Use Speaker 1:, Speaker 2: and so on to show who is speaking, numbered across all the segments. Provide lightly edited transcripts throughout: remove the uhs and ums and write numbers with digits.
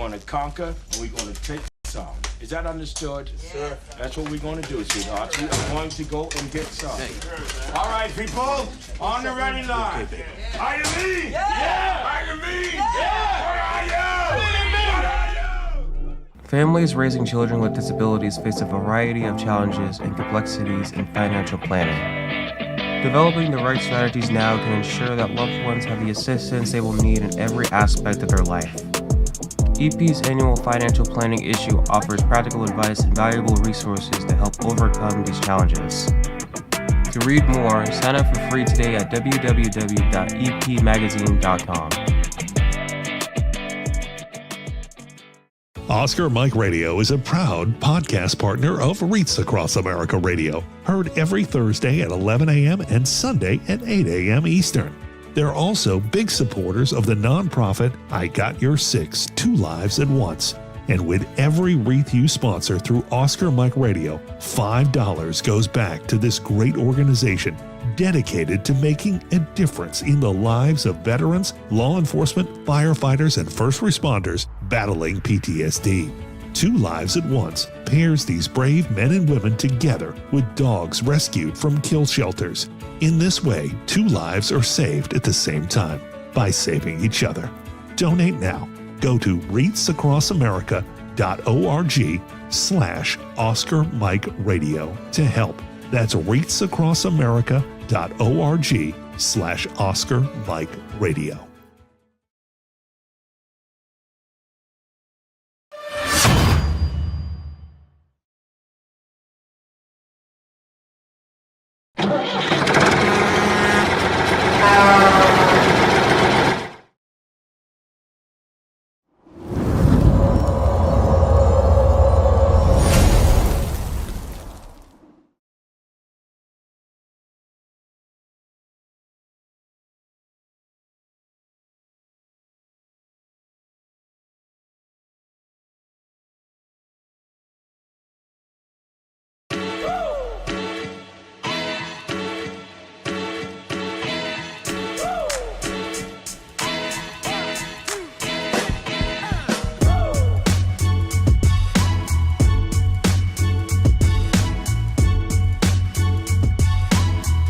Speaker 1: going to conquer, and we're going to take some. Is that understood? Yes, sir. That's what we're going to do, sweetheart. We are going to go and get some. All right, people, on the ready line. Are you me? Yeah! Are you me? Yeah! Where are you? Where are you?
Speaker 2: Families raising children with disabilities face a variety of challenges and complexities in financial planning. Developing the right strategies now can ensure that loved ones have the assistance they will need in every aspect of their life. EP's annual financial planning issue offers practical advice and valuable resources to help overcome these challenges. To read more, sign up for free today at www.epmagazine.com.
Speaker 3: Oscar Mike Radio is a proud podcast partner of REITs Across America Radio, heard every Thursday at 11 a.m. and Sunday at 8 a.m. Eastern. They're also big supporters of the nonprofit I Got Your Six, Two Lives at Once. And with every wreath you sponsor through Oscar Mike Radio, $5 goes back to this great organization dedicated to making a difference in the lives of veterans, law enforcement, firefighters, and first responders battling PTSD. Two Lives at Once pairs these brave men and women together with dogs rescued from kill shelters. In this way, two lives are saved at the same time by saving each other. Donate now. Go to REITsAcrossAmerica.org/Oscar Mike Radio to help. That's REITsAcrossAmerica.org/Oscar Mike Radio.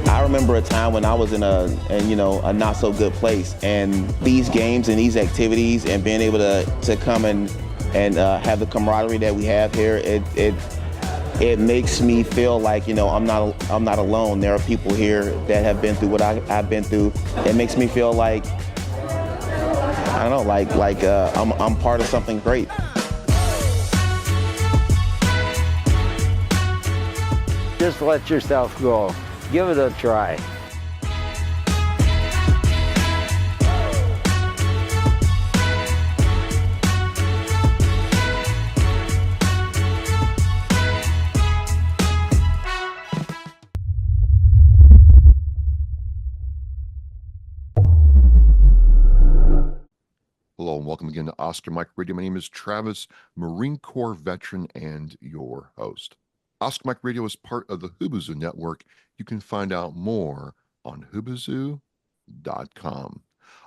Speaker 4: I remember a time when I was in a not so good place, and these games and these activities and being able to come and have the camaraderie that we have here, it makes me feel like I'm not alone. There are people here that have been through what I've been through. It makes me feel like I don't know, I'm part of something great.
Speaker 5: Just let yourself go. Give it a try.
Speaker 6: Hello and welcome again to Oscar Mike Radio. My name is Travis, Marine Corps veteran and your host. Oscar Mike Radio is part of the Hubazoo Network. You can find out more on Hubazoo.com.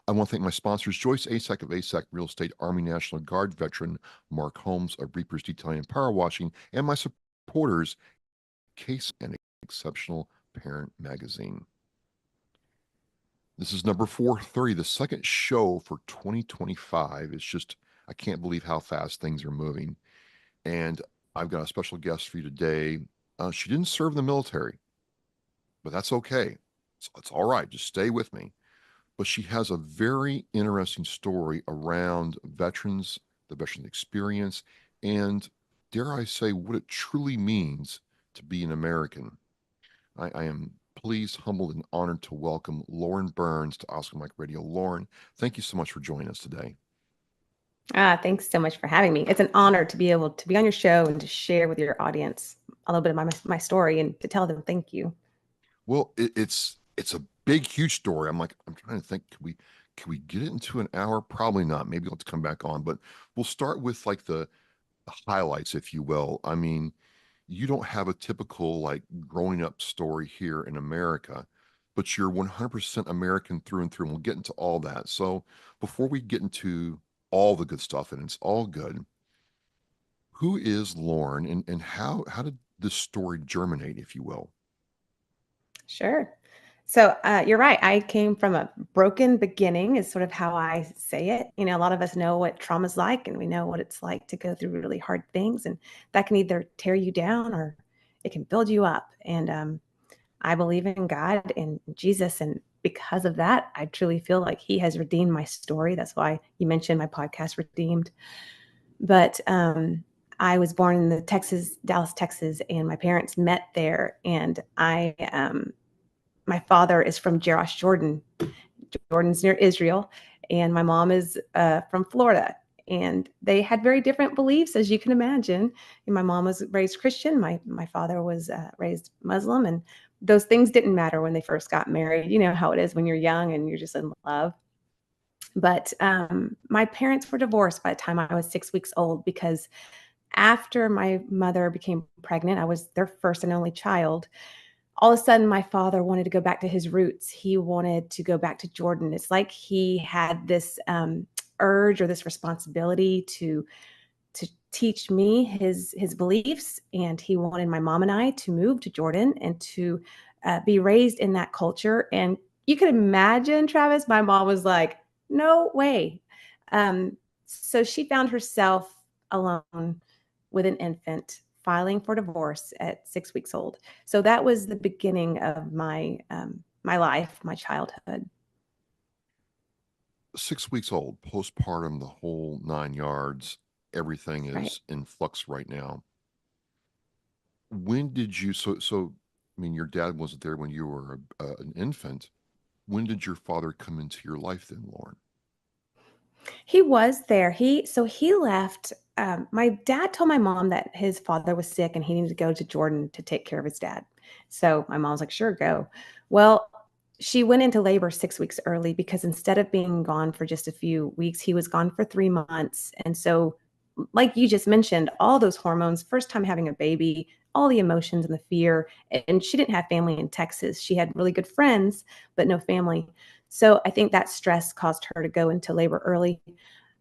Speaker 6: I want to thank my sponsors, Joyce Asack of Asack Real Estate, Army National Guard veteran Mark Holmes of Reapers Detailing and Power Washing, and my supporters, Case and Exceptional Parent Magazine. This is number 430, the second show for 2025. It's just, I can't believe how fast things are moving. And I've got a special guest for you today. She didn't serve in the military, but that's okay. It's all right. Just stay with me. But she has a very interesting story around veterans, the veteran experience, and dare I say, what it truly means to be an American. I am pleased, humbled, and honored to welcome Lauren Burns to Oscar Mike Radio. Lauren, thank you so much for joining us today.
Speaker 7: Thanks so much for having me. It's an honor to be able to be on your show and to share with your audience a little bit of my story and to tell them thank you.
Speaker 6: Well, it's a big, huge story. I'm trying to think, can we get it into an hour? Probably not. Maybe we'll have to come back on, but we'll start with like the highlights, if you will. I mean, you don't have a typical like growing up story here in America, but you're 100% American through and through, and we'll get into all that. So before we get into all the good stuff and it's all good. Who is Lauren, and how did this story germinate, if you will?
Speaker 7: Sure. So you're right. I came from a broken beginning, is sort of how I say it. A lot of us know what trauma's like, and we know what it's like to go through really hard things, and that can either tear you down or it can build you up. And I believe in God and Jesus, and because of that, I truly feel like He has redeemed my story. That's why you mentioned my podcast, Redeemed. But I was born in the Dallas, Texas, and my parents met there, and my father is from Jerash, Jordan. Jordan's near Israel, and my mom is from Florida. And they had very different beliefs, as you can imagine. And my mom was raised Christian. My father was raised Muslim, and those things didn't matter when they first got married. You know how it is when you're young and you're just in love. But my parents were divorced by the time I was 6 weeks old because after my mother became pregnant, I was their first and only child. All of a sudden, my father wanted to go back to his roots. He wanted to go back to Jordan. It's like he had this urge or this responsibility to teach me his beliefs, and he wanted my mom and I to move to Jordan and to be raised in that culture. And you can imagine, Travis, my mom was like, "No way." So she found herself alone with an infant, filing for divorce at 6 weeks old. So that was the beginning of my life, my childhood.
Speaker 6: 6 weeks old, postpartum, the whole 9 yards. Everything
Speaker 7: Right.
Speaker 6: is in flux right now. When did you? I mean, your dad wasn't there when you were an infant. When did your father come into your life then, Lauren?
Speaker 7: He was there. He left. My dad told my mom that his father was sick and he needed to go to Jordan to take care of his dad. So my mom was like, "Sure, go." Well, she went into labor 6 weeks early because instead of being gone for just a few weeks, he was gone for 3 months. And so, like you just mentioned, all those hormones, first time having a baby, all the emotions and the fear. And she didn't have family in Texas. She had really good friends, but no family. So I think that stress caused her to go into labor early.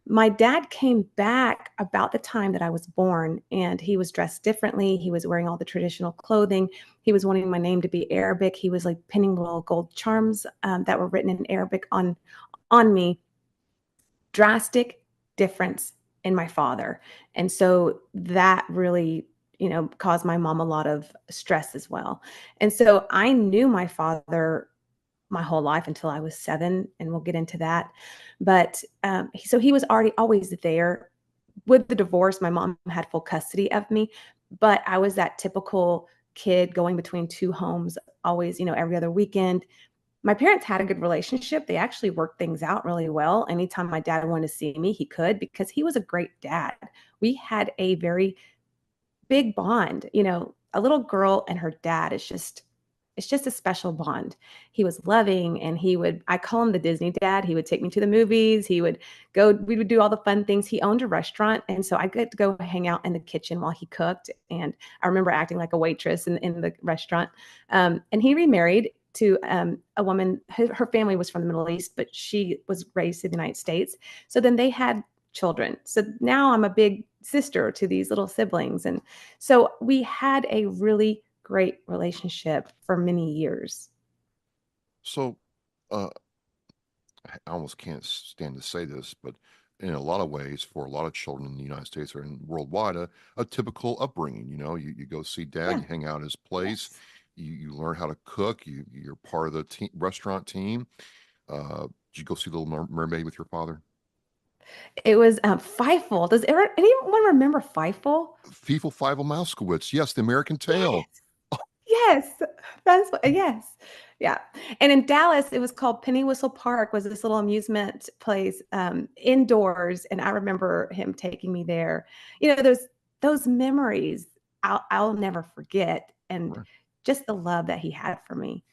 Speaker 7: My dad came back about the time that I was born, and he was dressed differently. He was wearing all the traditional clothing. He was wanting my name to be Arabic. He was like pinning little gold charms that were written in Arabic on me. Drastic difference in my father. And so that really, caused my mom a lot of stress as well. And so I knew my father my whole life until I was 7, and we'll get into that. But so he was already always there. With the divorce, my mom had full custody of me, but I was that typical kid going between two homes, always, every other weekend. My parents had a good relationship. They actually worked things out really well. Anytime my dad wanted to see me, he could because he was a great dad. We had a very big bond. A little girl and her dad is just it's just a special bond. He was loving, and I call him the Disney dad. He would take me to the movies. We would do all the fun things. He owned a restaurant. And so I get to go hang out in the kitchen while he cooked. And I remember acting like a waitress in the restaurant. And he remarried to a woman. Her family was from the Middle East, but she was raised in the United States. So then they had children. So now I'm a big sister to these little siblings. And so we had a really great relationship for many years.
Speaker 6: So, uh, I almost can't stand to say this, but in a lot of ways, for a lot of children in the United States or in worldwide, a typical upbringing. You go see dad,
Speaker 7: Yeah.
Speaker 6: you hang out at his place,
Speaker 7: Yes.
Speaker 6: you learn how to cook, you're part of the restaurant team. Did you go see Little Mermaid with your father?
Speaker 7: It was Fievel. Does anyone remember Fievel?
Speaker 6: Feefle Fivel Mouskowitz. Yes, the American
Speaker 7: Yes.
Speaker 6: Tail.
Speaker 7: Yes. Yes. Yeah. And in Dallas, it was called Penny Whistle Park, was this little amusement place indoors. And I remember him taking me there. Those memories I'll never forget. And
Speaker 6: Right.
Speaker 7: just the love that he had for me.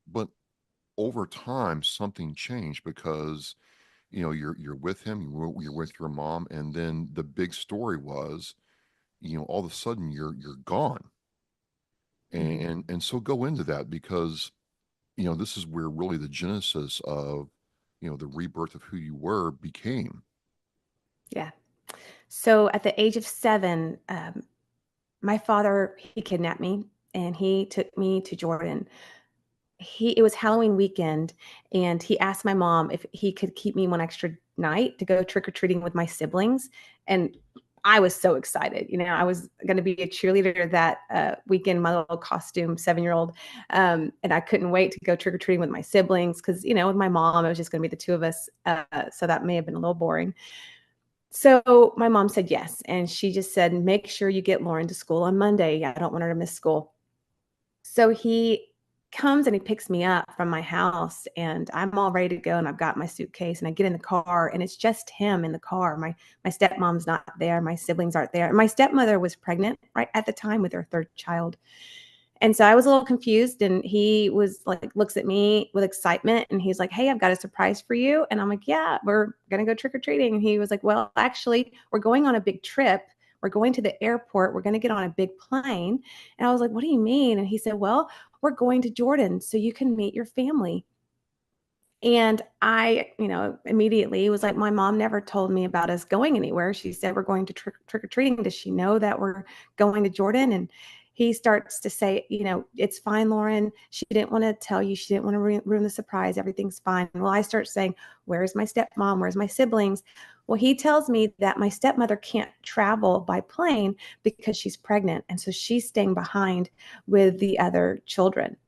Speaker 6: But over time, something changed because you're with him, you're with your mom, and then the big story was, all of a sudden you're gone.
Speaker 7: Mhm.
Speaker 6: And so go into that because this is where really the genesis of the rebirth of who you were became.
Speaker 7: Yeah. So at the age of 7, my father, he kidnapped me and he took me to Jordan. It was Halloween weekend, and he asked my mom if he could keep me one extra night to go trick-or-treating with my siblings, and I was so excited. I was gonna be a cheerleader that, weekend, my little costume 7-year-old, and I couldn't wait to go trick-or-treating with my siblings because, with my mom, it was just gonna be the 2 of us, so that may have been a little boring. So, my mom said yes, and she just said, "Make sure you get Lauren to school on Monday. I don't want her to miss school." So he comes and he picks me up from my house, and I'm all ready to go, and I've got my suitcase, and I get in the car, and it's just him in the car. My stepmom's not there, my siblings aren't there. My stepmother was pregnant right at the time with her 3rd child. And so I was a little confused, and he was like, looks at me with excitement, and he's like, "Hey, I've got a surprise for you." And I'm like, "Yeah, we're gonna go trick or treating." And he was like, "Well, actually, we're going on a big trip. We're going to the airport. We're gonna get on a big plane." And I was like, "What do you mean?" And he said, "Well, we're going to Jordan so you can meet your family." And I, immediately was like, my mom never told me about us going anywhere. She said we're going to trick or treating. Does she know that we're going to Jordan? And he starts to say, "It's fine, Lauren. She didn't want to tell you. She didn't want to ruin the surprise. Everything's fine." Well, I start saying, "Where's my stepmom? Where's my siblings?" Well, he tells me that my stepmother can't travel by plane because she's pregnant. And so she's staying behind with the other children.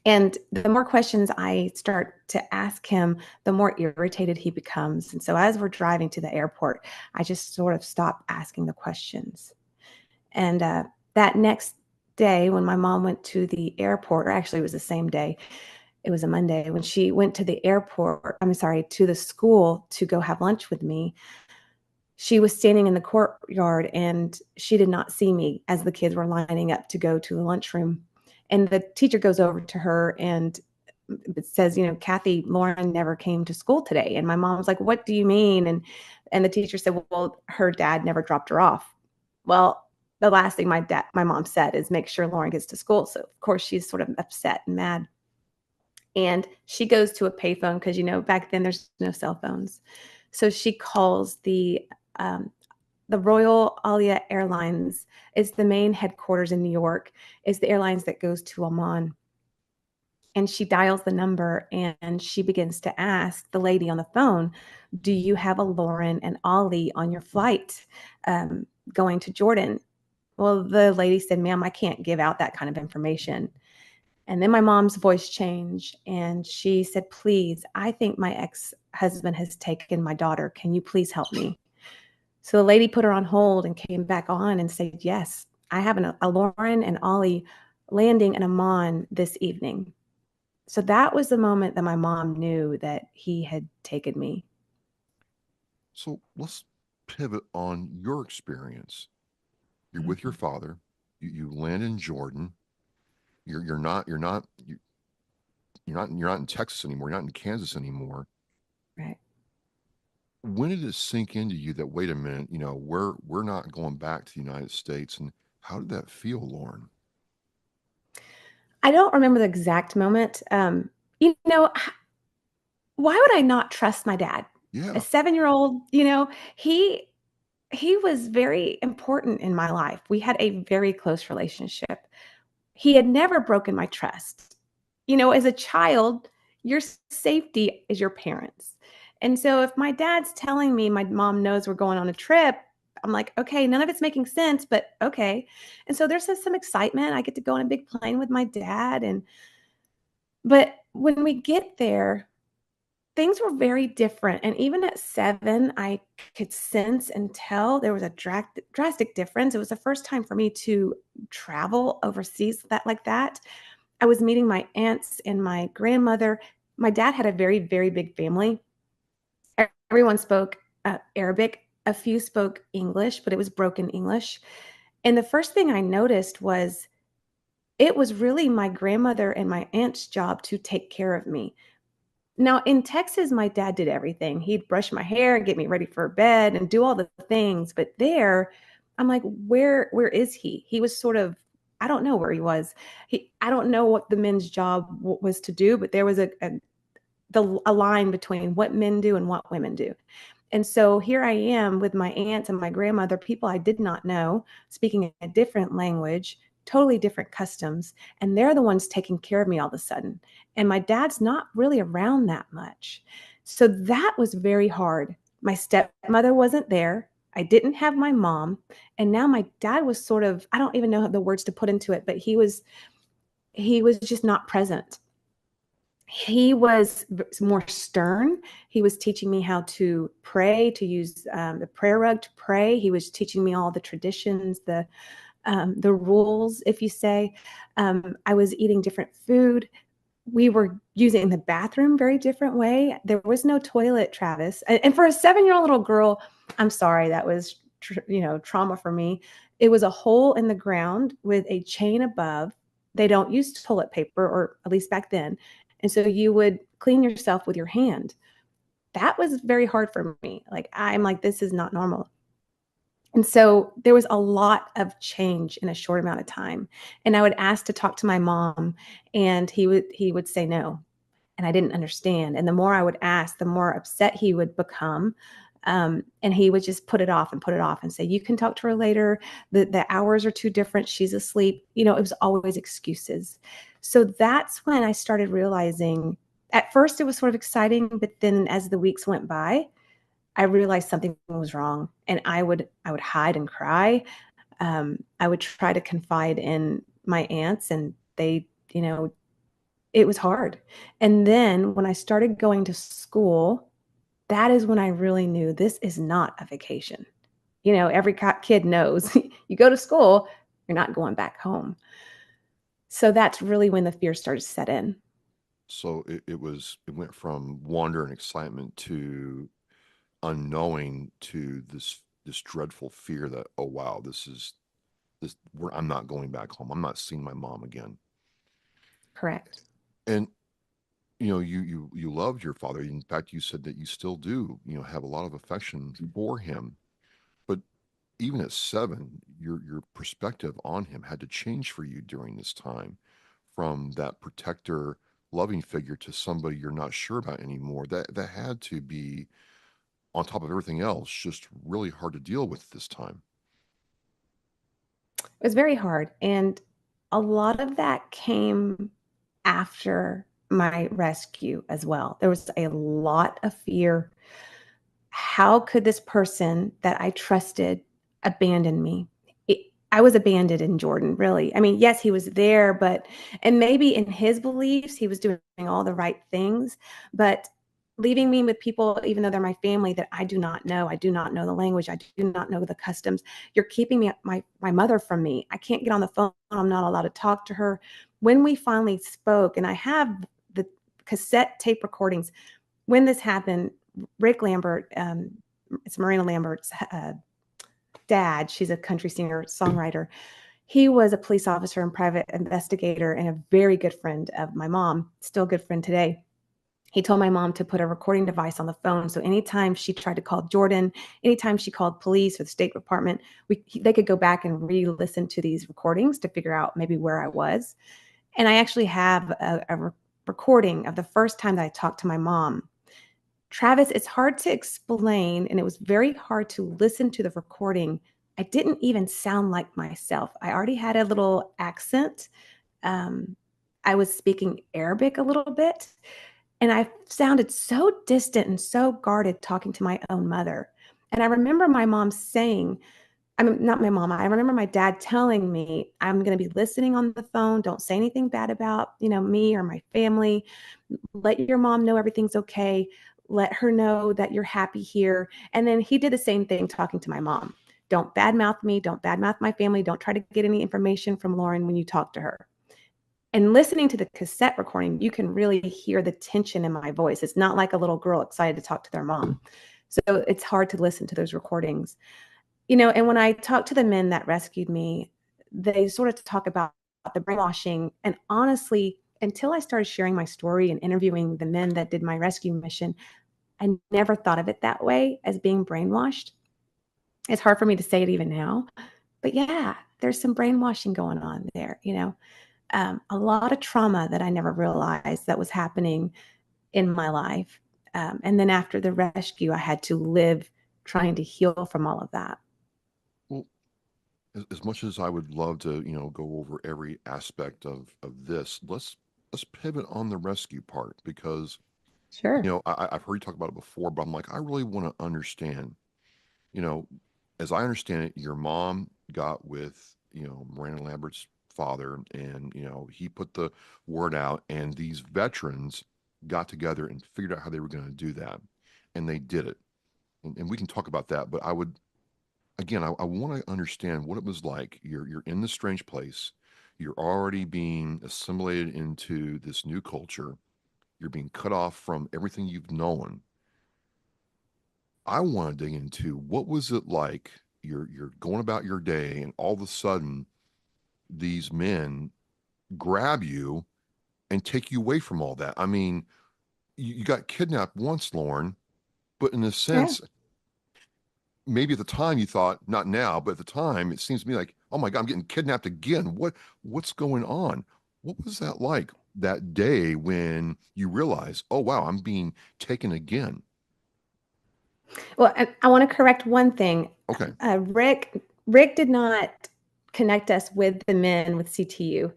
Speaker 7: And the more questions I start to ask him, the more irritated he becomes. And so as we're driving to the airport, I just sort of stop asking the questions. And that next day, when my mom went to the airport, or actually it was the same day, it was a Monday, when she went to the airport, I'm sorry, to the school to go have lunch with me, she was standing in the courtyard and she did not see me as the kids were lining up to go to the lunchroom. And the teacher goes over to her and says, "Kathy, Lauren never came to school today." And my mom was like, "What do you mean?" And the teacher said, "Well, her dad never dropped her off." Well, the last thing my mom said is, "Make sure Lauren gets to school." So of course she's sort of upset and mad. And she goes to a payphone because, back then there's no cell phones. So she calls um, the Royal Alia Airlines. Is the main headquarters in New York. Is the airlines that goes to Oman. And she dials the number and she begins to ask the lady on the phone, "Do you have a Lauren and Ollie on your flight going to Jordan?" Well, the lady said, "Ma'am, I can't give out that kind of information." And then my mom's voice changed and she said, "Please, I think my ex-husband has taken my daughter. Can you please help me?" So the lady put her on hold and came back on and said, "Yes, I have a Lauren and Ollie landing in Amman this evening." So that was the moment that my mom knew that he had taken me.
Speaker 6: So let's pivot on your experience. You're with your
Speaker 7: Mhm.
Speaker 6: father. You land in Jordan. You're not in Texas anymore. You're not in Kansas anymore.
Speaker 7: Right.
Speaker 6: When did it sink into you that, wait a minute, we're not going back to the United States? And how did that feel, Lauren?
Speaker 7: I don't remember the exact moment. You know, why would I not trust my dad? A
Speaker 6: Yeah.
Speaker 7: 7-year-old, he was very important in my life. We had a very close relationship. He had never broken my trust. As a child, your safety is your parents. And so if my dad's telling me my mom knows we're going on a trip, I'm like, okay, none of it's making sense, but okay. And so there's some excitement. I get to go on a big plane with my dad. But when we get there, things were very different. And even at 7, I could sense and tell there was a drastic difference. It was the first time for me to travel overseas like that. I was meeting my aunts and my grandmother. My dad had a very, very big family. Everyone spoke Arabic. A few spoke English, but it was broken English. And the first thing I noticed was it was really my grandmother and my aunt's job to take care of me. Now, in Texas, my dad did everything. He'd brush my hair and get me ready for bed and do all the things. But there, I'm like, where is he? He was sort of, I don't know where he was. I don't know what the men's job was to do, but there was a line between what men do and what women do. And so here I am with my aunts and my grandmother, people I did not know, speaking a different language, totally different customs. And they're the ones taking care of me all of a sudden. And my dad's not really around that much. So that was very hard. My stepmother wasn't there. I didn't have my mom. And now my dad was sort of, I don't even know the words to put into it, but he was just not present. He was more stern. He was teaching me how to pray, to use the prayer rug to pray. He was teaching me all the traditions, the rules, if you say. I was eating different food. We were using the bathroom very different way. There was no toilet, Travis. And for a 7-year-old little girl, I'm sorry, that was trauma for me. It was a hole in the ground with a chain above. They don't use toilet paper, or at least back then. And so you would clean yourself with your hand. That was very hard for me. Like, I'm like, this is not normal. And so there was a lot of change in a short amount of time. And I would ask to talk to my mom, and he would say no. And I didn't understand. And the more I would ask, the more upset he would become. And he would just put it off and put it off and say, you can talk to her later. The hours are too different. She's asleep. It was always excuses. So that's when I started realizing, at first it was sort of exciting, but then as the weeks went by, I realized something was wrong, and I would hide and cry. I would try to confide in my aunts, and they, it was hard. And then when I started going to school, that is when I really knew this is not a vacation. Every kid knows you go to school, you're not going back home. So that's really when the fear started to set in.
Speaker 6: So it went from wonder and excitement to unknowing to this dreadful fear that, oh wow, I'm not going back home. I'm not seeing my mom again.
Speaker 7: Correct.
Speaker 6: And you loved your father. In fact, you said that you still do, have a lot of affection for him. But even at 7, your perspective on him had to change for you during this time, from that protector, loving figure to somebody you're not sure about anymore. That had to be, on top of everything else, just really hard to deal with this time.
Speaker 7: It was very hard. And a lot of that came after my rescue as well. There was a lot of fear. How could this person that I trusted abandon me? I was abandoned in Jordan, really. I mean, yes, he was there, and maybe in his beliefs, he was doing all the right things, but leaving me with people, even though they're my family, that I do not know. I do not know the language. I do not know the customs. You're keeping my mother from me. I can't get on the phone. I'm not allowed to talk to her. When we finally spoke, and I have the cassette tape recordings, when this happened, Rick Lambert, it's Marina Lambert's dad. She's a country singer, songwriter. He was a police officer and private investigator and a very good friend of my mom, still a good friend today. He told my mom to put a recording device on the phone. So anytime she tried to call Jordan, anytime she called police or the State Department, they could go back and re-listen to these recordings to figure out maybe where I was. And I actually have a recording of the first time that I talked to my mom. Travis, it's hard to explain, and it was very hard to listen to the recording. I didn't even sound like myself. I already had a little accent. I was speaking Arabic a little bit, and I sounded so distant and so guarded talking to my own mother. And I remember my mom saying, not my mom, I remember my dad telling me, I'm going to be listening on the phone. Don't say anything bad about, me or my family. Let your mom know everything's okay. Let her know that you're happy here. And then he did the same thing talking to my mom. Don't badmouth me. Don't badmouth my family. Don't try to get any information from Lauren when you talk to her. And listening to the cassette recording, you can really hear the tension in my voice. It's not like a little girl excited to talk to their mom. So it's hard to listen to those recordings. And when I talk to the men that rescued me, they sort of talk about the brainwashing. And honestly, until I started sharing my story and interviewing the men that did my rescue mission, I never thought of it that way, as being brainwashed. It's hard for me to say it even now, but yeah, there's some brainwashing going on there, a lot of trauma that I never realized that was happening in my life. And then after the rescue, I had to live trying to heal from all of that.
Speaker 6: Well, as much as I would love to, go over every aspect of this, let's pivot on the rescue part, because
Speaker 7: Sure.
Speaker 6: I've heard you talk about it before, but I'm like, I really want to understand. You know, as I understand it, your mom got with Miranda Lambert's father, and he put the word out, and these veterans got together and figured out how they were going to do that, and they did it. And we can talk about that, but I would, again, I want to understand what it was like. You're in this strange place. You're already being assimilated into this new culture. You're being cut off from everything you've known. I want to dig into, what was it like? You're going about your day, and all of a sudden, these men grab you and take you away from all that. I mean, you got kidnapped once, Lauren, but in a
Speaker 7: Yeah.
Speaker 6: sense, maybe at the time you thought, not now, but at the time, it seems to me like, oh my God, I'm getting kidnapped again. What's going on? What was that like that day when you realize, oh wow, I'm being taken again?
Speaker 7: Well, and I want to correct one thing.
Speaker 6: Okay.
Speaker 7: Rick did not connect us with the men with CTU.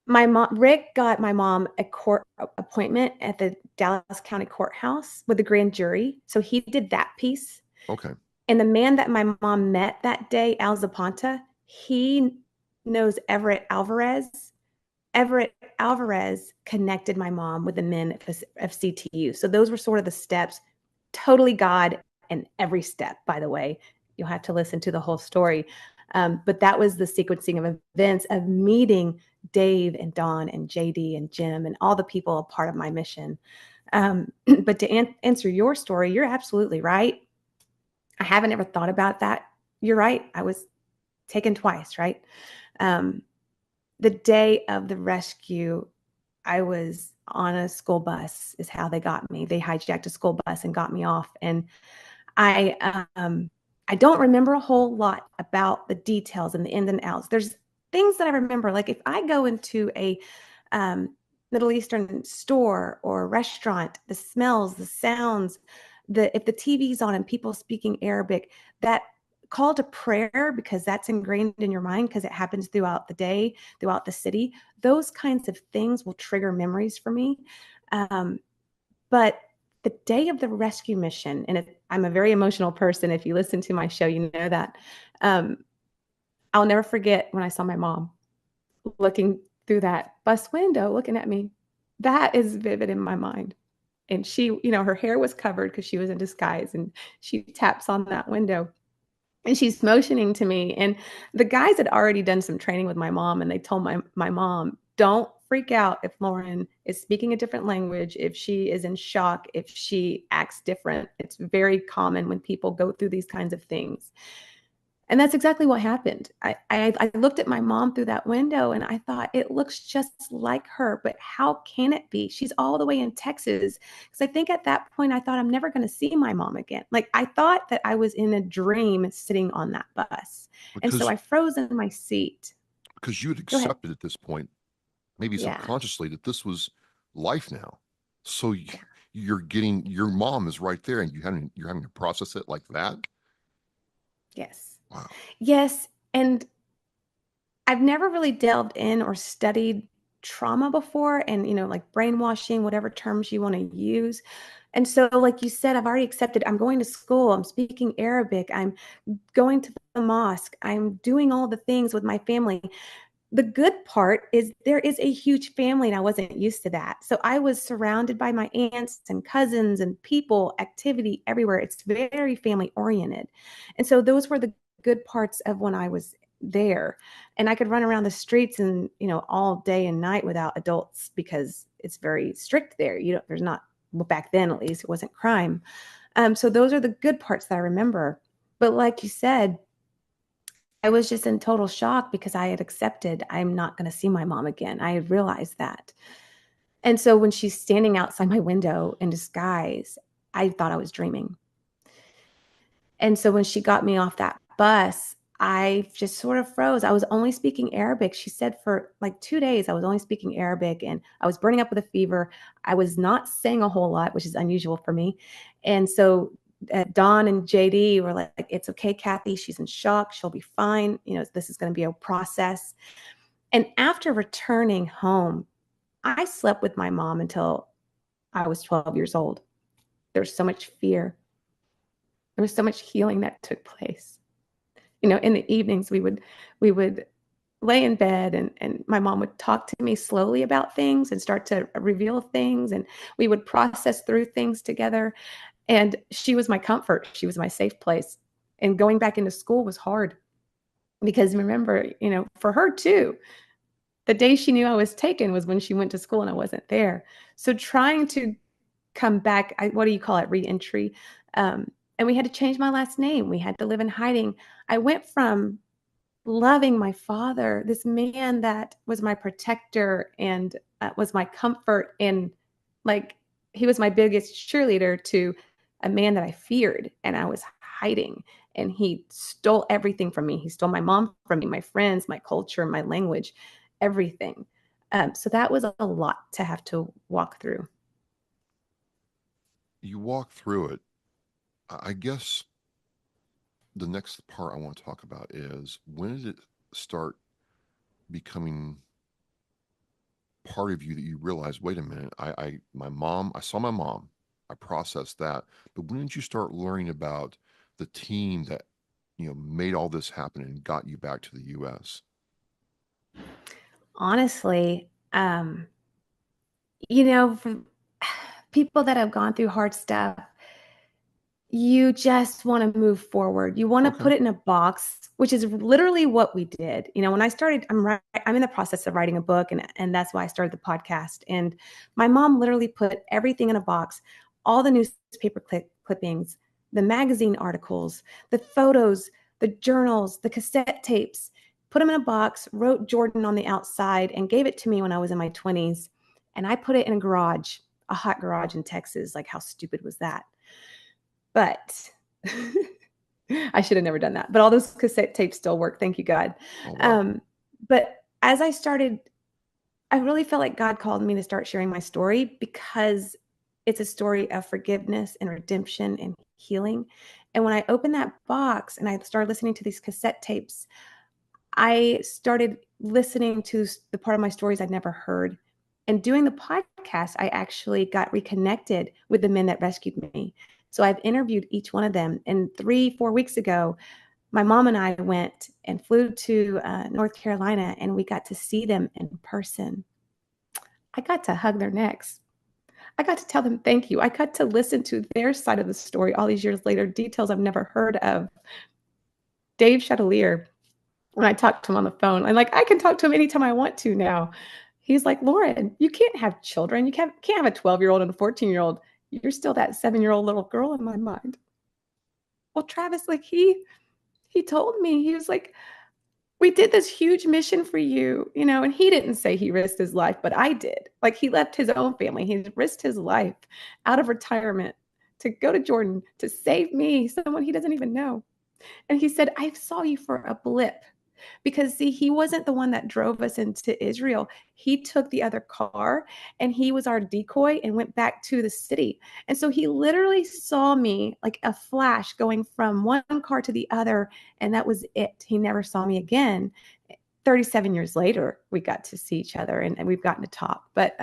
Speaker 7: Rick got my mom a court appointment at the Dallas County Courthouse with the grand jury. So he did that piece.
Speaker 6: Okay.
Speaker 7: And the man that my mom met that day, Al Zapata, he knows Everett Alvarez. Everett Alvarez connected my mom with the men of CTU. So those were sort of the steps. Totally God in every step, by the way. You'll have to listen to the whole story. But that was the sequencing of events of meeting Dave and Dawn and JD and Jim and all the people a part of my mission. But to answer your story, you're absolutely right. I haven't ever thought about that. You're right. I was taken twice, right? The day of the rescue, I was on a school bus is how they got me. They hijacked a school bus and got me off. And I don't remember a whole lot about the details and the ins and outs. There's things that I remember, like if I go into a Middle Eastern store or restaurant, the smells, the sounds, if the TV's on and people speaking Arabic, that call to prayer, because that's ingrained in your mind because it happens throughout the day, throughout the city. Those kinds of things will trigger memories for me. But the day of the rescue mission, and I'm a very emotional person. If you listen to my show, you know that. I'll never forget when I saw my mom looking through that bus window, looking at me. That is vivid in my mind. And she, her hair was covered because she was in disguise, and she taps on that window and she's motioning to me. And the guys had already done some training with my mom, and they told my mom, don't freak out if Lauren is speaking a different language, if she is in shock, if she acts different. It's very common when people go through these kinds of things. And that's exactly what happened. I looked at my mom through that window and I thought, it looks just like her, but how can it be? She's all the way in Texas. Because I think at that point, I thought I'm never going to see my mom again. Like I thought that I was in a dream sitting on that bus. And so I froze in my seat.
Speaker 6: Because you had accepted at this point, maybe
Speaker 7: Yeah.
Speaker 6: subconsciously, that this was life now. So you're getting, your mom is right there, and you're having to process it like that.
Speaker 7: Yes.
Speaker 6: Wow.
Speaker 7: Yes. And I've never really delved in or studied trauma before, and, like brainwashing, whatever terms you want to use. And so, like you said, I've already accepted. I'm going to school. I'm speaking Arabic. I'm going to the mosque. I'm doing all the things with my family. The good part is there is a huge family, and I wasn't used to that. So I was surrounded by my aunts and cousins and people, activity everywhere. It's very family oriented. And so those were the good parts of when I was there. And I could run around the streets and, all day and night without adults, because it's very strict there. There's not, well, back then at least, it wasn't crime. So those are the good parts that I remember. But like you said, I was just in total shock because I had accepted I'm not going to see my mom again. I had realized that. And so when she's standing outside my window in disguise, I thought I was dreaming. And so when she got me off that bus, I just sort of froze. I was only speaking Arabic. She said for like 2 days, I was only speaking Arabic and I was burning up with a fever. I was not saying a whole lot, which is unusual for me. And so Don and JD were like, it's okay, Kathy. She's in shock. She'll be fine. This is going to be a process. And after returning home, I slept with my mom until I was 12 years old. There's so much fear. There was so much healing that took place. In the evenings we would lay in bed and my mom would talk to me slowly about things and start to reveal things, and we would process through things together. And she was my comfort. She was my safe place. And going back into school was hard because remember, for her too, the day she knew I was taken was when she went to school and I wasn't there. So trying to come back, what do you call it? Re-entry. And we had to change my last name. We had to live in hiding. I went from loving my father, this man that was my protector and was my comfort, and like he was my biggest cheerleader, to a man that I feared and I was hiding. And he stole everything from me. He stole my mom from me, my friends, my culture, my language, everything. So that was a lot to have to walk through.
Speaker 6: You walk through it. I guess the next part I want to talk about is, when did it start becoming part of you that you realize, wait a minute, I saw my mom, I processed that, but when did you start learning about the team that made all this happen and got you back to the U.S.?
Speaker 7: Honestly, for people that have gone through hard stuff, you just want to move forward. You want to put it in a box, which is literally what we did. When I started, I'm in the process of writing a book, and that's why I started the podcast. And my mom literally put everything in a box, all the newspaper clippings, the magazine articles, the photos, the journals, the cassette tapes, put them in a box, wrote Jordan on the outside, and gave it to me when I was in my 20s. And I put it in a garage, a hot garage in Texas. Like, how stupid was that? But I should have never done that. But all those cassette tapes still work. Thank you, God.
Speaker 6: Oh, wow.
Speaker 7: But as I started, I really felt like God called me to start sharing my story, because it's a story of forgiveness and redemption and healing. And when I opened that box and I started listening to these cassette tapes, I started listening to the part of my stories I'd never heard. And doing the podcast, I actually got reconnected with the men that rescued me. So I've interviewed each one of them. And 3-4 weeks ago, my mom and I went and flew to North Carolina, and we got to see them in person. I got to hug their necks. I got to tell them thank you. I got to listen to their side of the story all these years later, details I've never heard of. Dave Chatelier, when I talked to him on the phone, I'm like, I can talk to him anytime I want to now. He's like, Lauren, you can't have children. You can't have a 12-year-old and a 14-year-old. You're still that 7-year-old little girl in my mind. Well, Travis, like he told me, he was like, we did this huge mission for you, and he didn't say he risked his life, but I did. Like, he left his own family. He risked his life out of retirement to go to Jordan to save me, someone he doesn't even know. And he said, I saw you for a blip. Because see, he wasn't the one that drove us into Israel. He took the other car and he was our decoy and went back to the city. And so he literally saw me like a flash going from one car to the other. And that was it. He never saw me again. 37 years later, we got to see each other and we've gotten to talk. But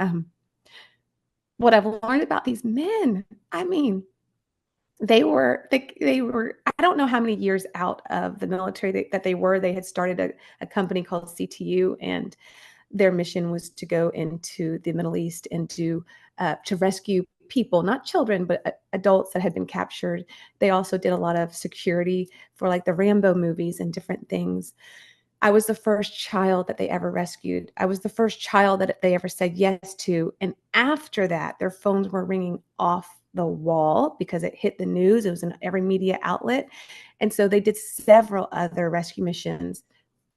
Speaker 7: what I've learned about these men, I mean, they were, I don't know how many years out of the military that they were. They had started a company called CTU, and their mission was to go into the Middle East and to rescue people, not children, but adults that had been captured. They also did a lot of security for like the Rambo movies and different things. I was the first child that they ever rescued. I was the first child that they ever said yes to. And after that, their phones were ringing off the wall because it hit the news. It was in every media outlet. And so they did several other rescue missions.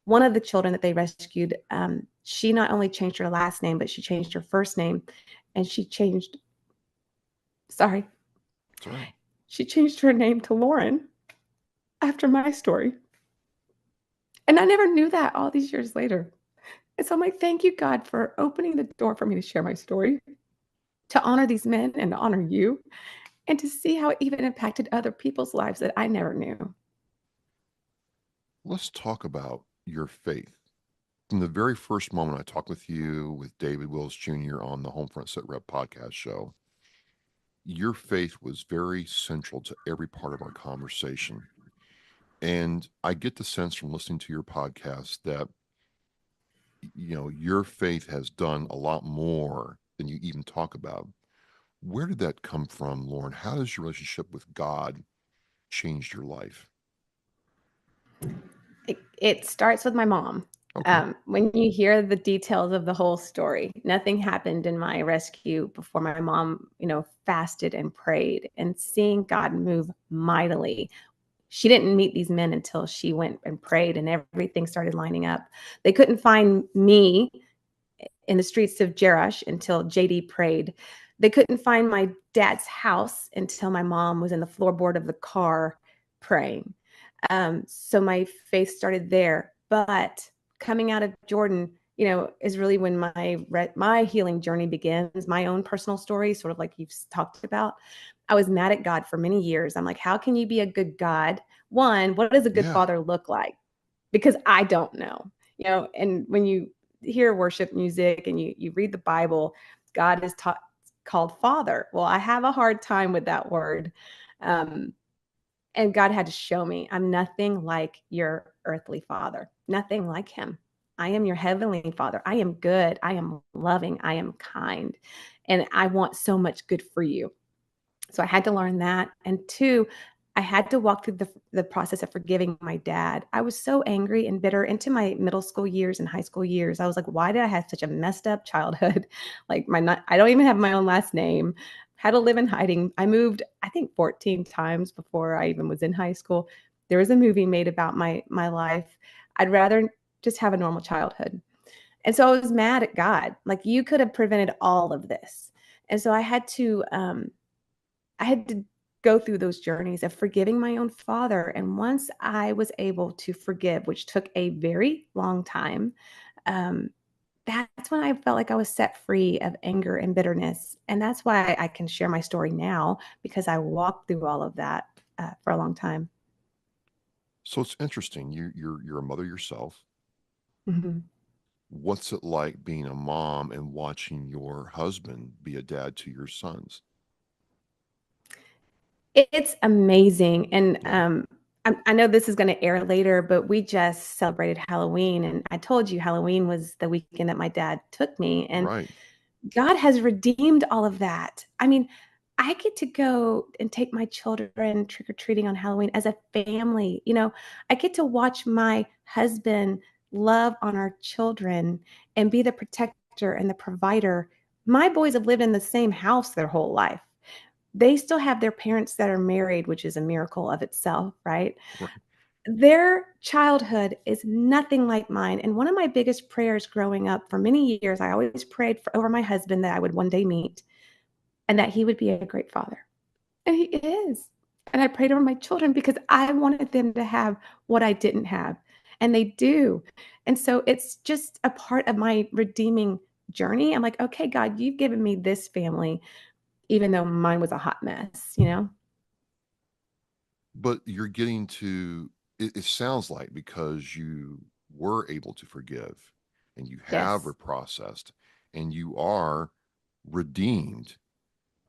Speaker 7: One of the children that they rescued, she not only changed her last name, but she changed her first name. And she changed her name to Lauren after my story. And I never knew that all these years later. And so I'm like, thank you, God, for opening the door for me to share my story, to honor these men and to honor you, and to see how it even impacted other people's lives that I never knew.
Speaker 6: Let's talk about your faith. From the very first moment I talked with you with David Wills Jr. on the Homefront Sit Rep podcast show, your faith was very central to every part of our conversation. And I get the sense from listening to your podcast that, your faith has done a lot more than you even talk about. Where did that come from, Lauren? How does your relationship with God change your life?
Speaker 7: It starts with my mom.
Speaker 6: Okay.
Speaker 7: When you hear the details of the whole story, nothing happened in my rescue before my mom, fasted and prayed, and seeing God move mightily. She didn't meet these men until she went and prayed, and everything started lining up. They couldn't find me in the streets of Jerash until JD prayed. They couldn't find my dad's house until my mom was in the floorboard of the car praying. So my faith started there. But coming out of Jordan, is really when my healing journey begins. My own personal story, sort of like you've talked about. I was mad at God for many years. I'm like, how can you be a good God? One, what does a good
Speaker 6: Yeah.
Speaker 7: father look like? Because I don't know, and when you hear worship music and you read the Bible, God is called Father. Well, I have a hard time with that word. And God had to show me I'm nothing like your earthly father, nothing like him. I am your heavenly father. I am good. I am loving. I am kind. And I want so much good for you. So I had to learn that. And two, I had to walk through the process of forgiving my dad. I was so angry and bitter into my middle school years and high school years. I was like, why did I have such a messed up childhood? Like I don't even have my own last name. Had to live in hiding. I moved, I think 14 times before I even was in high school. There was a movie made about my life. I'd rather just have a normal childhood. And so I was mad at God. Like, you could have prevented all of this. And so I had to go through those journeys of forgiving my own father. And once I was able to forgive, which took a very long time, um, that's when I felt like I was set free of anger and bitterness. And that's why I can share my story now, because I walked through all of that for a long time.
Speaker 6: So it's interesting. You're a mother yourself.
Speaker 7: Mhm.
Speaker 6: What's it like being a mom and watching your husband be a dad to your sons?
Speaker 7: It's amazing. And
Speaker 6: Yeah.
Speaker 7: I know this is going to air later, but we just celebrated Halloween. And I told you Halloween was the weekend that my dad took me. And
Speaker 6: Right.
Speaker 7: God has redeemed all of that. I mean, I get to go and take my children trick-or-treating on Halloween as a family. I get to watch my husband love on our children and be the protector and the provider. My boys have lived in the same house their whole life. They still have their parents that are married, which is a miracle of itself, right?
Speaker 6: Right.
Speaker 7: Their childhood is nothing like mine. And one of my biggest prayers growing up for many years, I always prayed over my husband that I would one day meet and that he would be a great father. And he is. And I prayed over my children because I wanted them to have what I didn't have. And they do. And so it's just a part of my redeeming journey. I'm like, okay, God, you've given me this family, even though mine was a hot mess.
Speaker 6: But you're getting to it sounds like because you were able to forgive and you have
Speaker 7: Yes.
Speaker 6: reprocessed and you are redeemed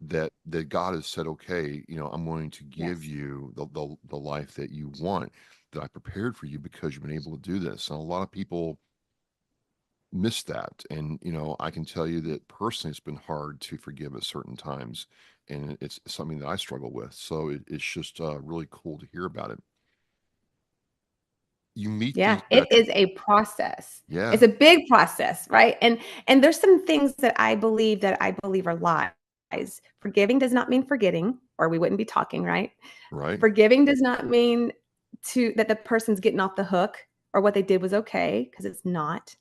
Speaker 6: that God has said, okay, I'm going to give
Speaker 7: Yes.
Speaker 6: you the life that you want, that I prepared for you because you've been able to do this. And a lot of people miss that. And, I can tell you that personally, it's been hard to forgive at certain times. And it's something that I struggle with. So it's just really cool to hear about it. You meet
Speaker 7: Yeah,
Speaker 6: these
Speaker 7: it
Speaker 6: veterans.
Speaker 7: is a process.
Speaker 6: Yeah,
Speaker 7: It's a big process, right? And there's some things that I believe are lies. Forgiving does not mean forgetting, or we wouldn't be talking, right?
Speaker 6: right.
Speaker 7: Forgiving does not mean that the person's getting off the hook or what they did was okay, because it's not.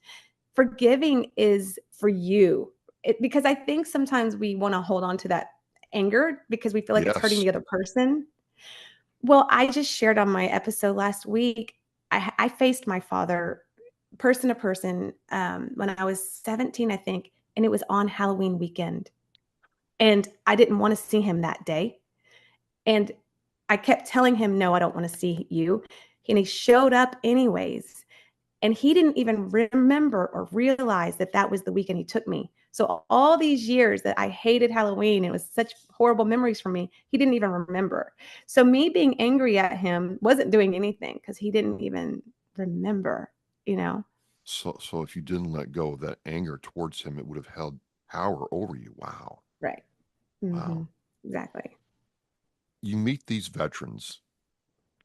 Speaker 7: Forgiving is for you. Because I think sometimes we want to hold on to that anger because we feel like it's hurting
Speaker 6: Yes.
Speaker 7: the other person. Well, I just shared on my episode last week, I faced my father person to person when I was 17, I think, and it was on Halloween weekend. And I didn't want to see him that day. And I kept telling him, no, I don't want to see you. And he showed up anyways. And he didn't even remember or realize that that was the weekend he took me. So all these years that I hated Halloween, it was such horrible memories for me, he didn't even remember. So me being angry at him wasn't doing anything because he didn't even remember, you know?
Speaker 6: So if you didn't let go of that anger towards him, it would have held power over you. Wow.
Speaker 7: Right. Mm-hmm.
Speaker 6: Wow.
Speaker 7: Exactly.
Speaker 6: You meet these veterans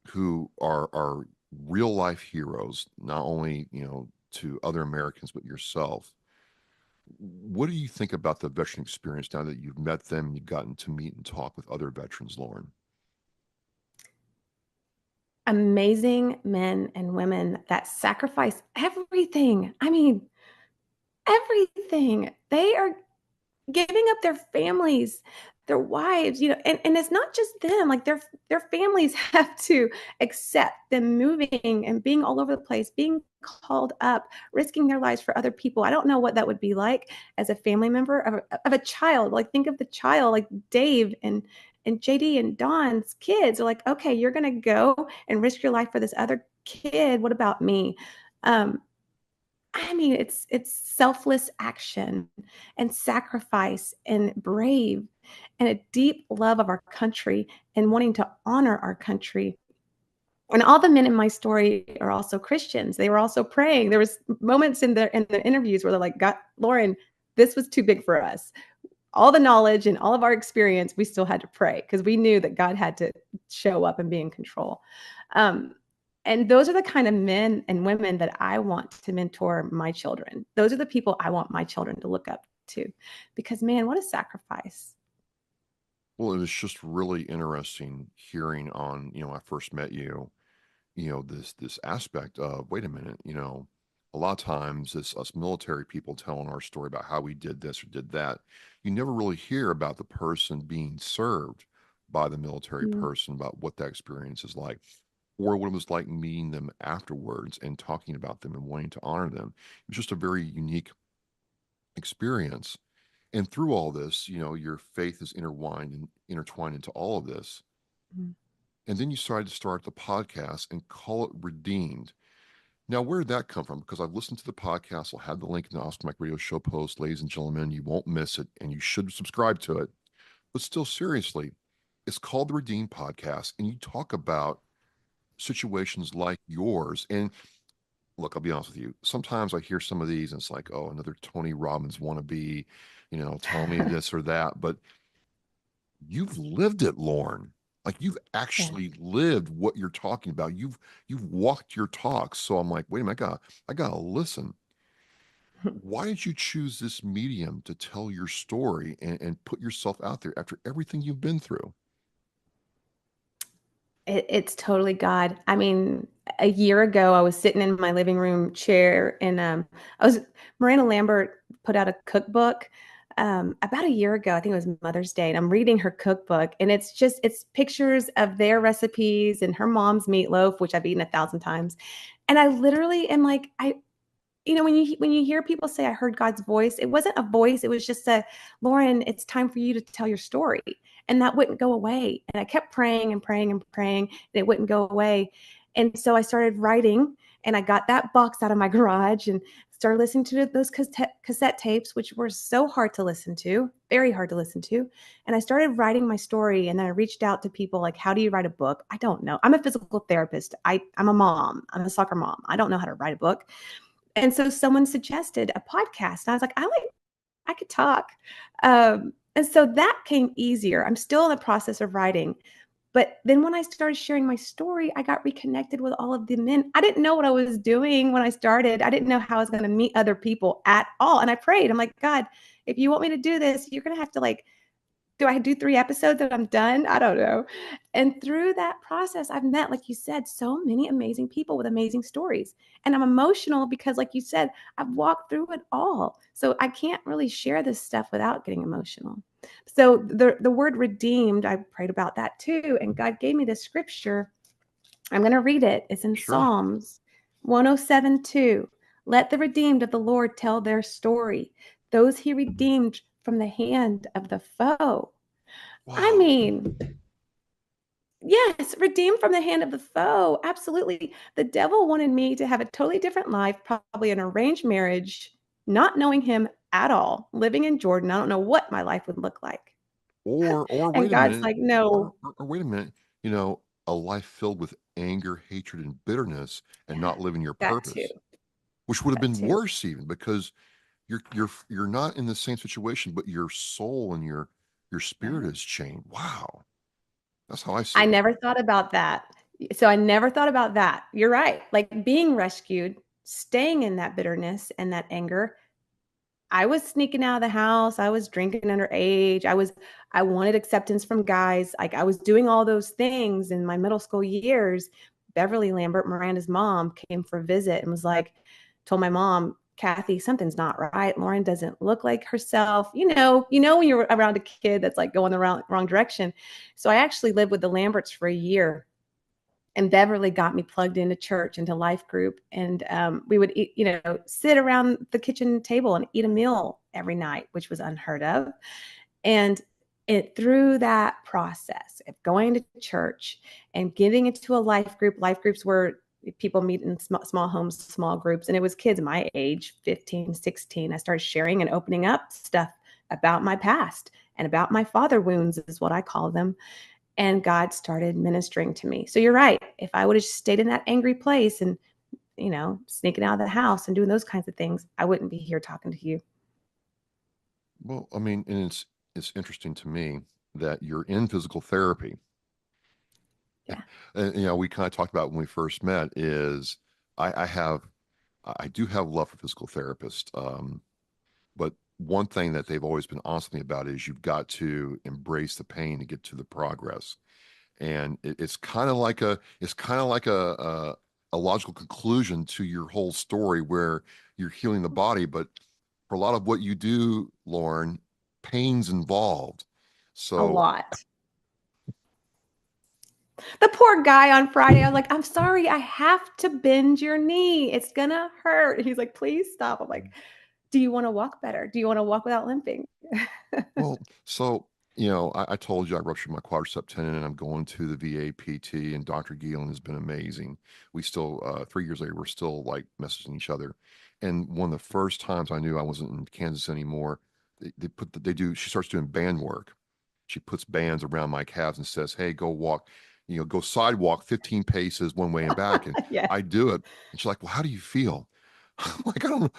Speaker 6: who are real life heroes, not only, to other Americans, but yourself. What do you think about the veteran experience now that you've met them and you've gotten to meet and talk with other veterans, Lauren?
Speaker 7: Amazing men and women that sacrifice everything. I mean, everything. They are giving up their families, their wives, and it's not just them, like their families have to accept them moving and being all over the place, being called up, risking their lives for other people. I don't know what that would be like as a family member of a child. Like think of the child, like Dave and JD and Don's kids are like, okay, you're gonna go and risk your life for this other kid. What about me? Um, I mean, it's selfless action and sacrifice and brave and a deep love of our country and wanting to honor our country. And all the men in my story are also Christians. They were also praying. There was moments in the interviews where they're like, God, Lauren, this was too big for us. All the knowledge and all of our experience, we still had to pray because we knew that God had to show up and be in control. Um, and those are the kind of men and women that I want to mentor my children. Those are the people I want my children to look up to because, man, what a sacrifice.
Speaker 6: Well, it was just really interesting hearing on, I first met you, this aspect of, wait a minute, a lot of times this us military people telling our story about how we did this or did that, you never really hear about the person being served by the military
Speaker 7: Mm,
Speaker 6: person, about what that experience is like, or what it was like meeting them afterwards and talking about them and wanting to honor them. It was just a very unique experience. And through all this, your faith is intertwined and intertwined into all of this.
Speaker 7: mm.
Speaker 6: And then you decided to start the podcast and call it Redeemed. Now, where did that come from? Because I've listened to the podcast. I'll have the link in the Oscar Mike Radio Show post, ladies and gentlemen. You won't miss it, and you should subscribe to it. But still, seriously, it's called the Redeemed Podcast, and you talk about situations like yours. And look, I'll be honest with you. Sometimes I hear some of these, and it's like, oh, another Tony Robbins wannabe, tell me this or that. But you've lived it, Lauren. Like you've
Speaker 7: Yeah.
Speaker 6: actually lived what you're talking about. You've walked your talk. So I'm like, wait a minute, I gotta listen. Why did you choose this medium to tell your story and put yourself out there after everything you've been through?
Speaker 7: It's totally God. I mean, a year ago, I was sitting in my living room chair and Miranda Lambert put out a cookbook about a year ago. I think it was Mother's Day. And I'm reading her cookbook and it's pictures of their recipes and her mom's meatloaf, which I've eaten 1,000 times. And I literally am like, when you hear people say I heard God's voice, it wasn't a voice, it was just a, Lauren, it's time for you to tell your story. And that wouldn't go away. And I kept praying and praying and praying, and it wouldn't go away. And so I started writing, and I got that box out of my garage and started listening to those cassette tapes, which were so hard to listen to, very hard to listen to. And I started writing my story, and then I reached out to people like, how do you write a book? I don't know. I'm a physical therapist. I'm a mom. I'm a soccer mom. I don't know how to write a book. And so someone suggested a podcast. And I was like, I could talk. And so that came easier. I'm still in the process of writing. But then when I started sharing my story, I got reconnected with all of the men. I didn't know what I was doing when I started. I didn't know how I was going to meet other people at all. And I prayed. I'm like, God, if you want me to do this, you're going to have to do I do 3 episodes and I'm done? I don't know. And through that process, I've met, like you said, so many amazing people with amazing stories. And I'm emotional because, like you said, I've walked through it all. So I can't really share this stuff without getting emotional. So the word redeemed, I prayed about that too. And God gave me this scripture I'm going to read it. It's in
Speaker 6: Sure.
Speaker 7: Psalms 107:2. Let the redeemed of the Lord tell their story, those he redeemed from the hand of the foe. I
Speaker 6: Wow.
Speaker 7: mean, yes, redeemed from the hand of the foe. Absolutely. The devil wanted me to have a totally different life, probably an arranged marriage, not knowing him at all, living in Jordan. I don't know what my life would look like.
Speaker 6: Or
Speaker 7: And
Speaker 6: wait a
Speaker 7: God's
Speaker 6: minute,
Speaker 7: like, no,
Speaker 6: or wait a minute, a life filled with anger, hatred, and bitterness, and
Speaker 7: yeah,
Speaker 6: not living your
Speaker 7: that too,
Speaker 6: purpose, which would have
Speaker 7: that
Speaker 6: been
Speaker 7: too.
Speaker 6: worse even because you're not in the same situation, but your soul and your spirit
Speaker 7: Right.
Speaker 6: is chained. Wow, that's how I see
Speaker 7: I
Speaker 6: it.
Speaker 7: never thought about that. So I never thought about that. You're right. Like being rescued, staying in that bitterness and that anger. I was sneaking out of the house. I was drinking underage. I wanted acceptance from guys. Like I was doing all those things in my middle school years. Beverly Lambert, Miranda's mom, came for a visit and was like, told my mom, Kathy, something's not right. Lauren doesn't look like herself. When you're around a kid that's like going the wrong direction. So I actually lived with the Lamberts for a year, and Beverly got me plugged into church, into life group. And we would eat, sit around the kitchen table and eat a meal every night, which was unheard of. And through that process of going to church and getting into a life groups where people meet in small homes, small groups. And it was kids my age, 15, 16. I started sharing and opening up stuff about my past and about my father wounds is what I call them. And God started ministering to me. So you're right. If I would have stayed in that angry place and, sneaking out of the house and doing those kinds of things, I wouldn't be here talking to you.
Speaker 6: Well, I mean, and it's interesting to me that you're in physical therapy.
Speaker 7: Yeah.
Speaker 6: And, we kind of talked about when we first met is I do have love for physical therapists. But one thing that they've always been honest with me about is you've got to embrace the pain to get to the progress. And it's kind of like a logical conclusion to your whole story where you're healing the body, but for a lot of what you do, Lauren, pain's involved.
Speaker 7: A
Speaker 6: So,
Speaker 7: lot. The poor guy on Friday, I was like, I'm sorry, I have to bend your knee. It's gonna hurt. He's like, please stop. I'm like, do you want to walk better? Do you want to walk without limping?
Speaker 6: well, so I told you I ruptured my quadricep tendon, and I'm going to the VA PT, and Dr. Geelan has been amazing. We still, 3 years later, we're still like messaging each other. And one of the first times I knew I wasn't in Kansas anymore, she starts doing band work. She puts bands around my calves and says, "Hey, go walk, go sidewalk 15 paces one way and back." And
Speaker 7: Yes,
Speaker 6: I do it. And she's like, "Well, how do you feel?" I'm like, "I don't know.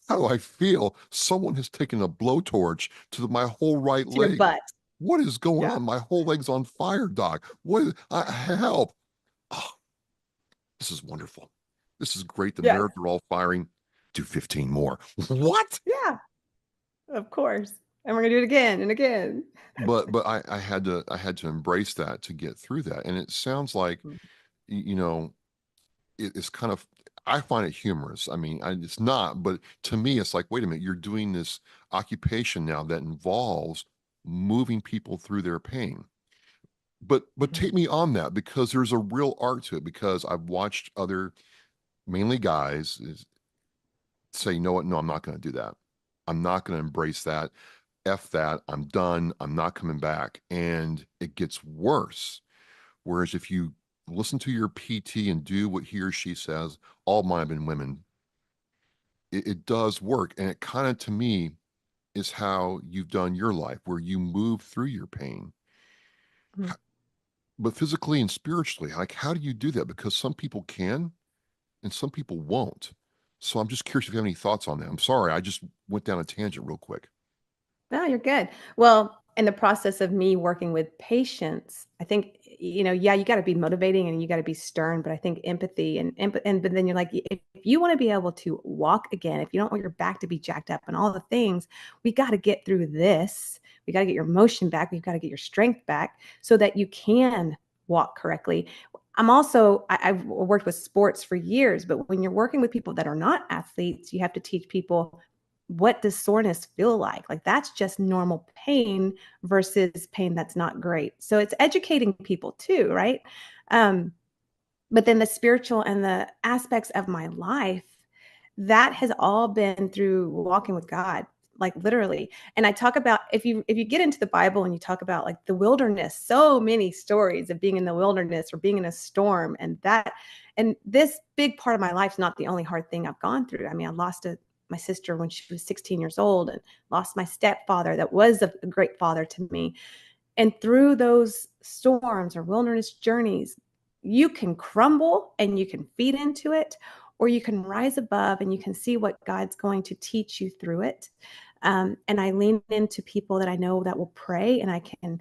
Speaker 6: How do I feel? Someone has taken a blowtorch to my whole right
Speaker 7: to your
Speaker 6: leg.
Speaker 7: butt.
Speaker 6: What is going
Speaker 7: Yeah.
Speaker 6: on? My whole leg's on fire, doc. Help. Oh, this is wonderful. This is great. The
Speaker 7: Yes.
Speaker 6: nerves are all firing. Do 15 more. What?
Speaker 7: Yeah, of course. And we're gonna do it again and again.
Speaker 6: But I had to embrace that to get through that. And it sounds like, you know, it's kind of, I find it humorous. I mean, it's not, but to me, it's like, wait a minute, you're doing this occupation now that involves moving people through their pain. But
Speaker 7: Mhm.
Speaker 6: take me on that because there's a real art to it because I've watched other, mainly guys, say, you know what? No, I'm not going to do that. I'm not going to embrace that. F that. I'm done. I'm not coming back. And it gets worse. Whereas if you listen to your PT and do what he or she says, all mine have been women, it does work. And it kind of, to me, is how you've done your life, where you move through your pain,
Speaker 7: Mhm.
Speaker 6: but physically and spiritually. Like, how do you do that? Because some people can and some people won't. So I'm just curious if you have any thoughts on that. I'm sorry, I just went down a tangent real quick.
Speaker 7: No, you're good. Well, in the process of me working with patients, I think, yeah, you got to be motivating and you got to be stern, but I think empathy and but then you're like, if you want to be able to walk again, if you don't want your back to be jacked up and all the things, we got to get through this. We got to get your motion back. We've got to get your strength back so that you can walk correctly. I've worked with sports for years, but when you're working with people that are not athletes, you have to teach people, what does soreness feel like? Like that's just normal pain versus pain that's not great. So it's educating people too, right? Um, But then the spiritual and the aspects of my life, that has all been through walking with God, like literally. And I talk about, if you get into the Bible and you talk about like the wilderness, so many stories of being in the wilderness or being in a storm, and this big part of my life is not the only hard thing I've gone through. I mean, I lost my sister when she was 16 years old, and lost my stepfather that was a great father to me. And through those storms or wilderness journeys, you can crumble and you can feed into it, or you can rise above and you can see what God's going to teach you through it. And I lean into people that I know that will pray, and I can,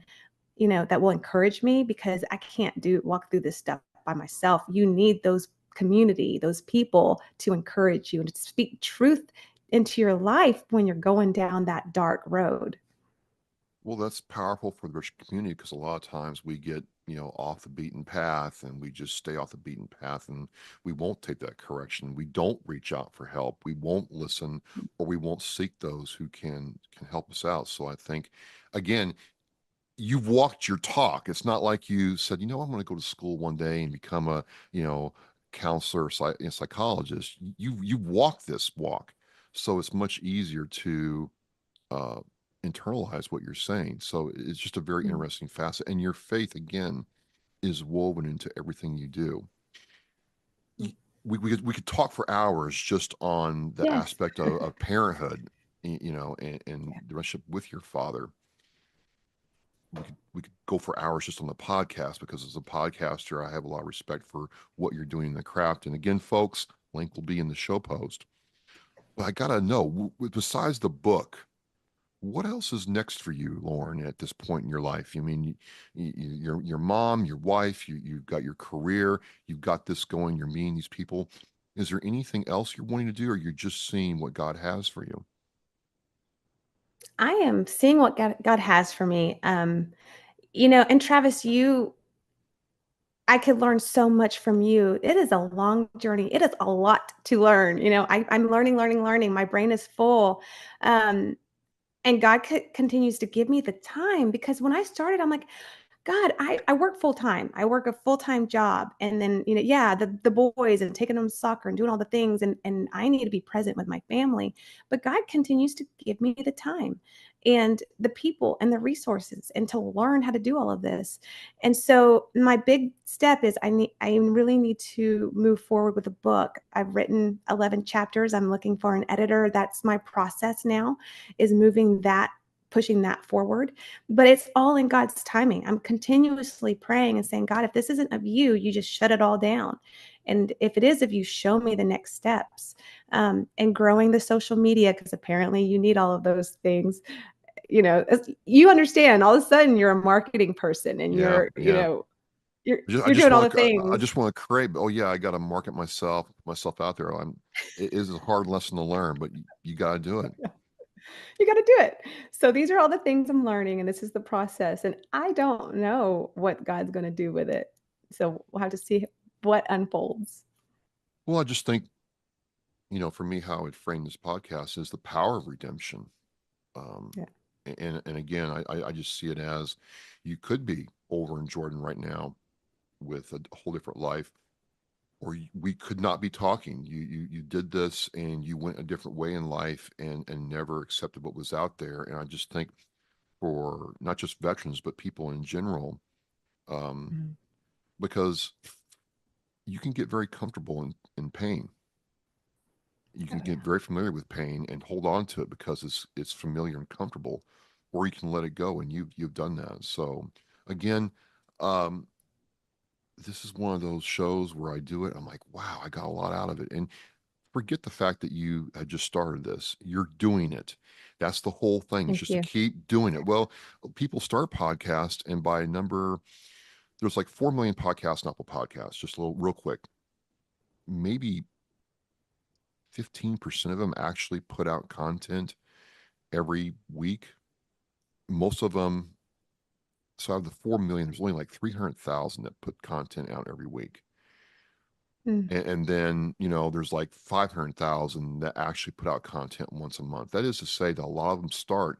Speaker 7: that will encourage me, because I can't walk through this stuff by myself. You need those community, those people to encourage you and to speak truth into your life when you're going down that dark road.
Speaker 6: Well, that's powerful for the Christian community, because a lot of times we get, off the beaten path, and we just stay off the beaten path, and we won't take that correction. We don't reach out for help. We won't listen, or we won't seek those who can help us out. So I think, again, you've walked your talk. It's not like you said, I'm going to go to school one day and become a, counselor, psychologist. You walk this walk, so it's much easier to uh, internalize what you're saying. So it's just a very interesting facet. And your faith, again, is woven into everything you do. We could talk for hours just on the
Speaker 7: Yes.
Speaker 6: aspect of parenthood, and the relationship with your father. We could go for hours just on the podcast, because as a podcaster, I have a lot of respect for what you're doing in the craft. And again, folks, link will be in the show post. But I gotta know, besides the book, what else is next for you, Lauren, at this point in your life? I mean, your mom, your wife, you've got your career, you've got this going, you're meeting these people. Is there anything else you're wanting to do, or you're just seeing what God has for you?
Speaker 7: I am seeing what God has for me. And Travis, I could learn so much from you. It is a long journey. It is a lot to learn. I'm learning, learning, learning. My brain is full. And God continues to give me the time, because when I started, I'm like, God, I work full time. I work a full-time job. And then, yeah, the boys, and taking them to soccer and doing all the things. And I need to be present with my family. But God continues to give me the time and the people and the resources, and to learn how to do all of this. And so my big step is I really need to move forward with a book. I've written 11 chapters. I'm looking for an editor. That's my process now, is pushing that forward. But it's all in God's timing. I'm continuously praying and saying, God, if this isn't of you, you just shut it all down. And if it is of you, show me the next steps. And growing the social media, because apparently you need all of those things. You understand, all of a sudden you're a marketing person, and
Speaker 6: Yeah,
Speaker 7: you're,
Speaker 6: yeah.
Speaker 7: you're
Speaker 6: I just
Speaker 7: doing all the
Speaker 6: want to. I
Speaker 7: things.
Speaker 6: just want to create. Oh yeah, I got to market myself out there. It is a hard lesson to learn, but you got to do it.
Speaker 7: You got to do it. So these are all the things I'm learning, and this is the process. And I don't know what God's going to do with it. So we'll have to see what unfolds.
Speaker 6: Well, I just think, for me, how I would frame this podcast is the power of redemption. Um,
Speaker 7: Yeah.
Speaker 6: and again, I just see it as, you could be over in Jordan right now with a whole different life, or we could not be talking. You did this, and you went a different way in life, and never accepted what was out there. And I just think, for not just veterans, but people in general, um,
Speaker 7: Mm.
Speaker 6: because you can get very comfortable in pain. You
Speaker 7: Oh,
Speaker 6: can
Speaker 7: yeah.
Speaker 6: get very familiar with pain and hold on to it because it's familiar and comfortable, or you can let it go, and you've done that. So again, um, this is one of those shows where I do it, I'm like, wow, I got a lot out of it. And forget the fact that you had just started this. You're doing it. That's the whole thing. It's
Speaker 7: Thank
Speaker 6: just to
Speaker 7: you.
Speaker 6: keep doing it. Well, people start podcasts, and by number, there's like 4 million podcasts on Apple Podcasts. Just a little real quick. Maybe 15% of them actually put out content every week. Most of them, so out of the 4 million, there's only like 300,000 that put content out every week.
Speaker 7: Mm.
Speaker 6: And then, there's like 500,000 that actually put out content once a month. That is to say that a lot of them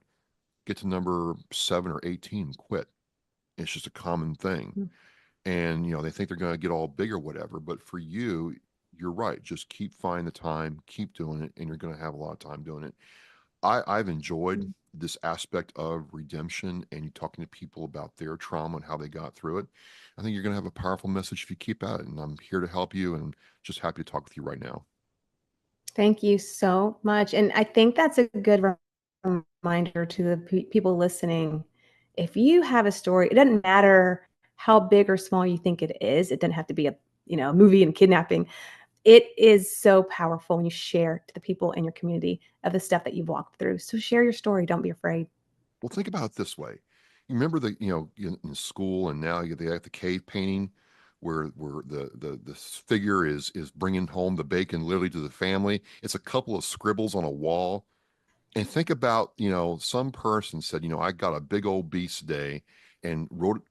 Speaker 6: get to number 7 or 18 and quit. It's just a common thing.
Speaker 7: Mm.
Speaker 6: and they think they're going to get all big or whatever. But for you, you're right. Just keep finding the time, keep doing it, and you're going to have a lot of time doing it. I've enjoyed this aspect of redemption and you talking to people about their trauma and how they got through it. I think you're going to have a powerful message if you keep at it. And I'm here to help you and just happy to talk with you right now.
Speaker 7: Thank you so much. And I think that's a good reminder to the people listening. If you have a story, it doesn't matter how big or small you think it is. It doesn't have to be a movie and kidnapping. It is so powerful when you share to the people in your community of the stuff that you've walked through. So share your story. Don't be afraid.
Speaker 6: Well, think about it this way. You remember in school, and now they have the cave painting where the figure is bringing home the bacon literally to the family. It's a couple of scribbles on a wall. And think about, some person said, I got a big old beast today and wrote,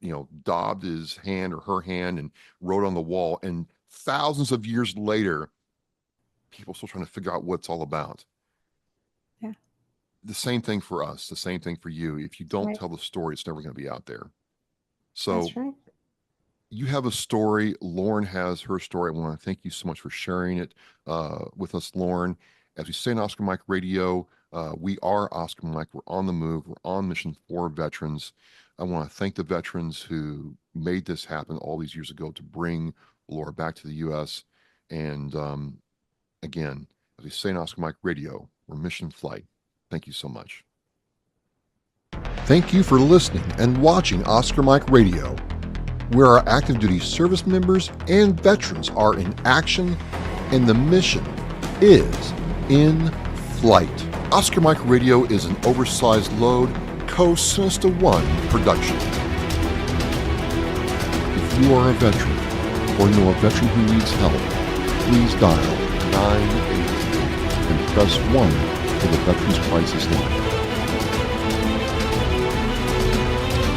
Speaker 6: daubed his hand or her hand and wrote on the wall. And thousands of years later, people still trying to figure out what it's all about.
Speaker 7: Yeah.
Speaker 6: The same thing for us, the same thing for you. If you don't tell the story, it's never going to be out there. So
Speaker 7: that's right.
Speaker 6: You have a story. Lauren has her story. I want to thank you so much for sharing it with us, Lauren. As we say in Oscar Mike Radio, we are Oscar Mike. We're on the move. We're on mission for veterans. I want to thank the veterans who made this happen all these years ago to bring Laura back to the U.S. And again, as we say in Oscar Mike Radio, we're mission flight. Thank you so much. Thank you for listening and watching Oscar Mike Radio, where our active duty service members and veterans are in action and the mission is in flight. Oscar Mike Radio is an oversized load Co-Sinista One production. If you are a veteran or know a veteran who needs help, please dial 988 and press 1 for the Veterans Crisis Line.